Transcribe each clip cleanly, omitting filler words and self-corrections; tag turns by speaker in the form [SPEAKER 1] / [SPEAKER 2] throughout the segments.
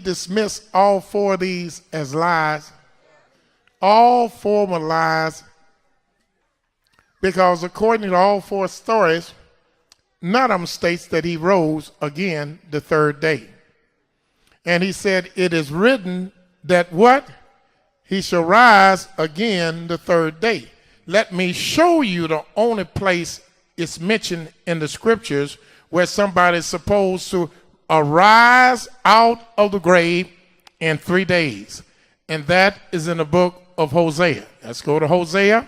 [SPEAKER 1] dismiss all four of these as lies. All four of them are lies, because according to all four stories, none of them states that he rose again the third day. And he said, it is written that what? He shall rise again the third day. Let me show you the only place it's mentioned in the scriptures where somebody is supposed to arise out of the grave in 3 days. And that is in the book of Hosea. Let's go to Hosea.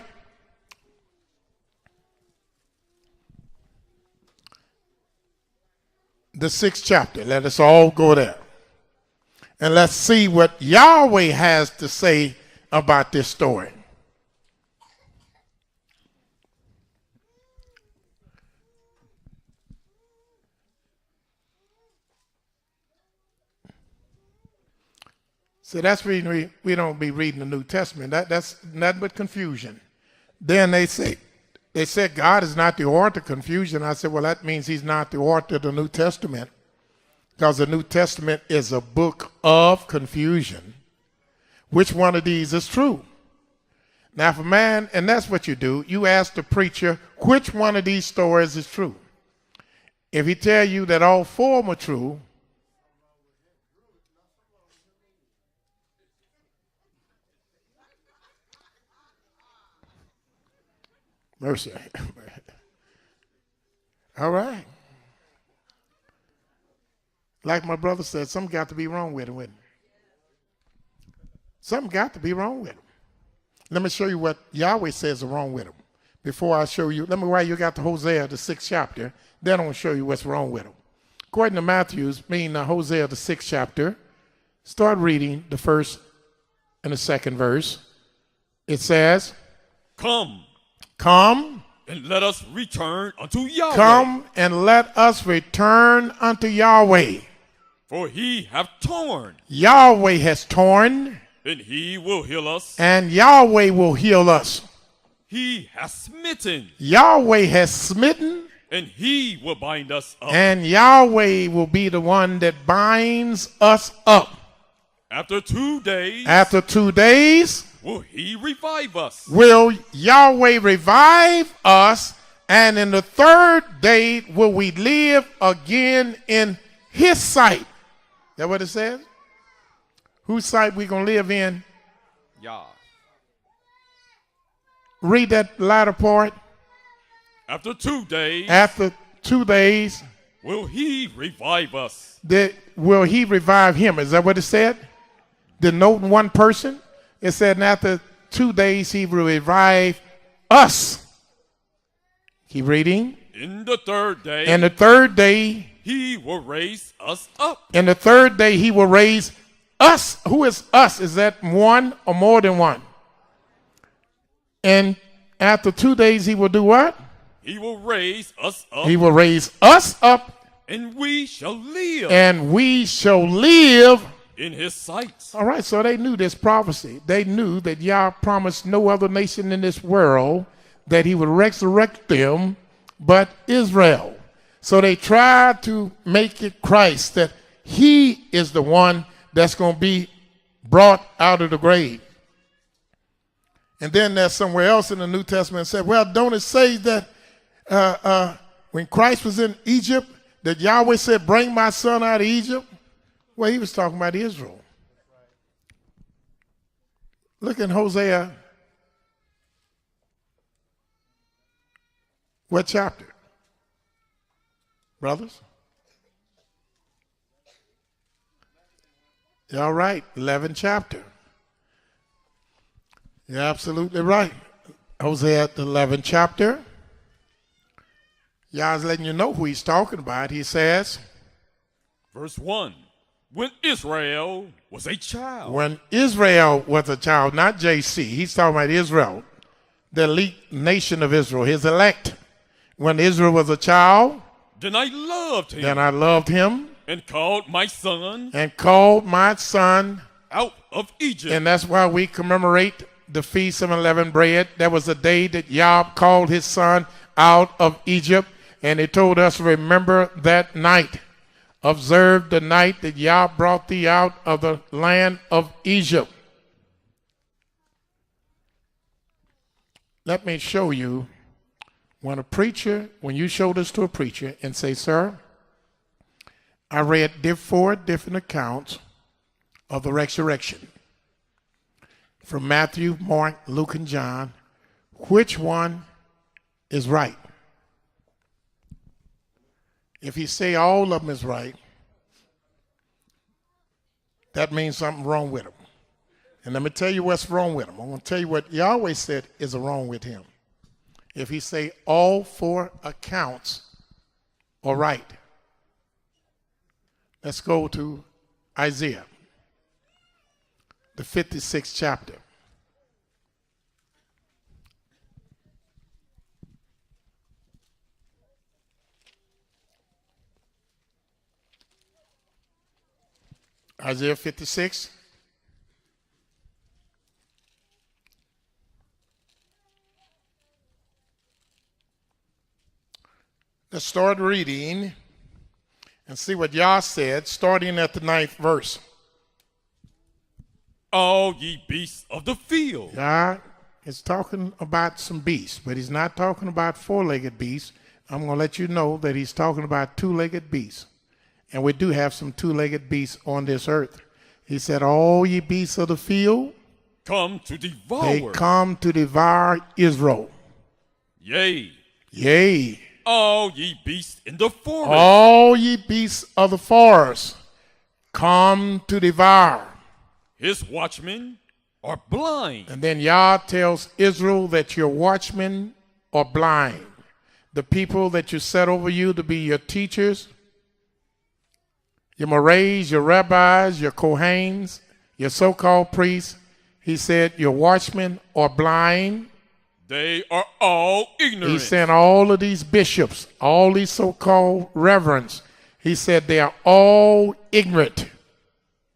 [SPEAKER 1] The 6th chapter. Let us all go there. And let's see what Yahweh has to say about this story. See, that's the reason we don't be reading the New Testament. That's nothing but confusion. Then they said God is not the author of confusion. I said, well, that means he's not the author of the New Testament, because the New Testament is a book of confusion. Which one of these is true? Now, if a man, and that's what you do, you ask the preacher, which one of these stories is true? If he tell you that all four of them are true, mercy. All right. Like my brother said, something got to be wrong with him, wouldn't it? Something got to be wrong with him. Let me show you what Yahweh says is wrong with him. Before I show you, let me write you got to Hosea, the 6th chapter. Then I'm going to show you what's wrong with him. According to Matthews, Hosea, the 6th chapter, start reading the first and the second verse. It says, Come,
[SPEAKER 2] and let us return unto Yahweh.
[SPEAKER 1] Come and let us return unto Yahweh.
[SPEAKER 2] For he hath torn.
[SPEAKER 1] Yahweh has torn.
[SPEAKER 2] And he will heal us.
[SPEAKER 1] And Yahweh will heal us.
[SPEAKER 2] He has smitten.
[SPEAKER 1] Yahweh has smitten.
[SPEAKER 2] And he will bind us up.
[SPEAKER 1] And Yahweh will be the one that binds us up.
[SPEAKER 2] After 2 days.
[SPEAKER 1] After 2 days.
[SPEAKER 2] Will he revive us?
[SPEAKER 1] Will Yahweh revive us, and in the third day will we live again in his sight. Is that what it says? Whose sight we going to live in?
[SPEAKER 2] Yah.
[SPEAKER 1] Read that latter part.
[SPEAKER 2] After 2 days.
[SPEAKER 1] After 2 days.
[SPEAKER 2] Will he revive us?
[SPEAKER 1] Will he revive him? Is that what it said? Denoting one person? It said, and after 2 days, he will revive us. Keep reading.
[SPEAKER 2] In the third day.
[SPEAKER 1] And the third day.
[SPEAKER 2] He will raise us up.
[SPEAKER 1] In the third day, he will raise us. Who is us? Is that one or more than one? And after 2 days, he will do what?
[SPEAKER 2] He will raise us up.
[SPEAKER 1] He will raise us up.
[SPEAKER 2] And we shall live.
[SPEAKER 1] And we shall live.
[SPEAKER 2] In his sight.
[SPEAKER 1] All right, so they knew this prophecy. They knew that Yah promised no other nation in this world that he would resurrect them but Israel. So they tried to make it Christ, that he is the one that's going to be brought out of the grave. And then there's somewhere else in the New Testament said, well, don't it say that when Christ was in Egypt, that Yahweh said, bring my son out of Egypt? Well, he was talking about Israel. Look in Hosea. What chapter? Brothers? You're all right. 11th chapter. You're absolutely right. Hosea, the 11th chapter. Yah's letting you know who he's talking about. He says,
[SPEAKER 2] verse 1. When Israel was a child.
[SPEAKER 1] When Israel was a child, not JC. He's talking about Israel, the elite nation of Israel, his elect. When Israel was a child.
[SPEAKER 2] Then I loved him.
[SPEAKER 1] Then I loved him.
[SPEAKER 2] And called my son.
[SPEAKER 1] And called my son.
[SPEAKER 2] Out of Egypt.
[SPEAKER 1] And that's why we commemorate the Feast of Unleavened Bread. That was the day that Yah called his son out of Egypt. And he told us to remember that night observe the night that Yah brought thee out of the land of Egypt. Let me show you when you show this to a preacher and say, sir, I read 4 different accounts of the resurrection from Matthew, Mark, Luke, and John. Which one is right? If he say all of them is right, that means something wrong with him. And let me tell you what's wrong with him. I'm going to tell you what Yahweh said is wrong with him. If he say all 4 accounts are right. Let's go to Isaiah, the 56th chapter. Isaiah 56. Let's start reading and see what Yah said, starting at the 9th verse.
[SPEAKER 2] All ye beasts of the field.
[SPEAKER 1] Yah is talking about some beasts, but he's not talking about 4-legged beasts. I'm going to let you know that he's talking about 2-legged beasts. And we do have some 2-legged beasts on this earth. He said, all ye beasts of the field,
[SPEAKER 2] come to devour.
[SPEAKER 1] they come to devour Israel.
[SPEAKER 2] Yea.
[SPEAKER 1] Yea.
[SPEAKER 2] All ye beasts in the forest.
[SPEAKER 1] All ye beasts of the forest, come to devour.
[SPEAKER 2] His watchmen are blind.
[SPEAKER 1] And then Yah tells Israel that your watchmen are blind. The people that you set over you to be your teachers, your Morays, your rabbis, your Kohanes, your so-called priests, he said your watchmen are blind.
[SPEAKER 2] They are all ignorant.
[SPEAKER 1] He sent all of these bishops, all these so-called reverends. He said they are all ignorant.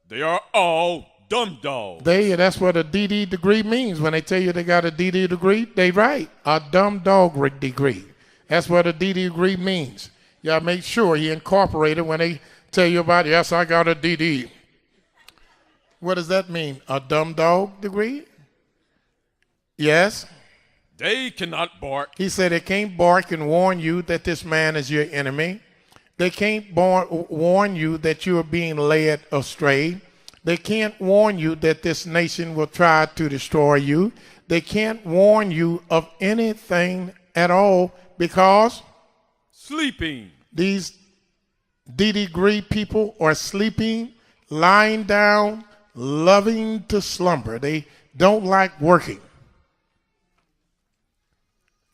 [SPEAKER 2] They are all dumb dogs.
[SPEAKER 1] That's what a DD degree means. When they tell you they got a DD degree, they right. A dumb dog degree. That's what a DD degree means. Y'all make sure you incorporate it when they tell you about, yes, I got a DD. What does that mean? A dumb dog degree? Yes.
[SPEAKER 2] They cannot bark.
[SPEAKER 1] He said they can't bark and warn you that this man is your enemy. They can't warn you that you are being led astray. They can't warn you that this nation will try to destroy you. They can't warn you of anything at all because
[SPEAKER 2] sleeping.
[SPEAKER 1] These D-degree people are sleeping, lying down, loving to slumber. They don't like working.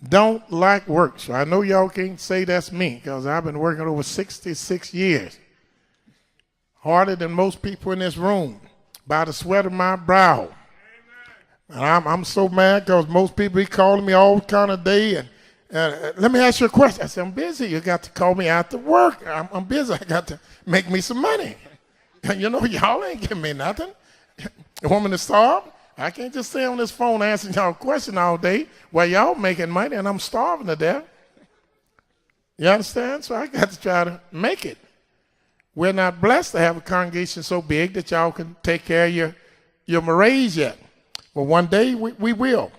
[SPEAKER 1] Don't like work. So I know y'all can't say that's me because I've been working over 66 years. Harder than most people in this room by the sweat of my brow. And I'm so mad because most people be calling me all kind of day. And let me ask you a question. I said, I'm busy. You got to call me after work. I'm busy. I got to make me some money. And you know, y'all ain't giving me nothing. You want me to starve? I can't just stay on this phone answering y'all a question all day while y'all making money and I'm starving to death. You understand? So I got to try to make it. We're not blessed to have a congregation so big that y'all can take care of your marays yet. Well, one day we will.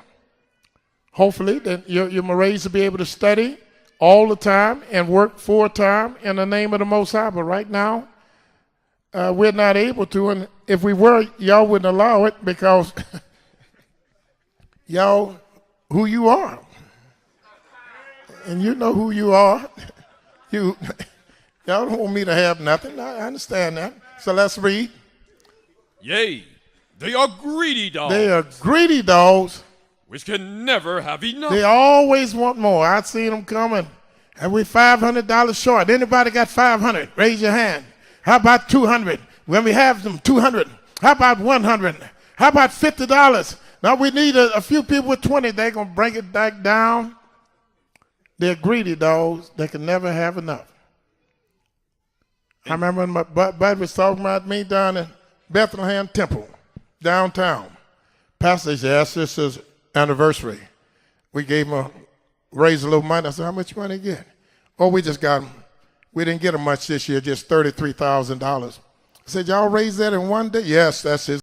[SPEAKER 1] Hopefully that your marays will be able to study all the time and work full-time in the name of the Most High. But right now, we're not able to, and if we were, y'all wouldn't allow it because y'all who you are. And you know who you are. Y'all don't want me to have nothing. I understand that. So let's read.
[SPEAKER 2] Yea, they are greedy dogs.
[SPEAKER 1] They are greedy dogs.
[SPEAKER 2] Which can never have enough.
[SPEAKER 1] They always want more. I see them coming. And we're $500 short. Anybody got 500? Raise your hand. How about 200? When we have them, 200. How about 100? How about $50? Now we need a few people with 20. They're going to bring it back down. They're greedy dogs. They can never have enough. I remember when my buddy was talking about me down in Bethlehem Temple, downtown. Pastor said, yes, this is anniversary. We gave him raise a little money. I said, how much money you get? Oh, we just got him. We didn't get him much this year, just $33,000. I said, y'all raised that in one day? Yes, that's his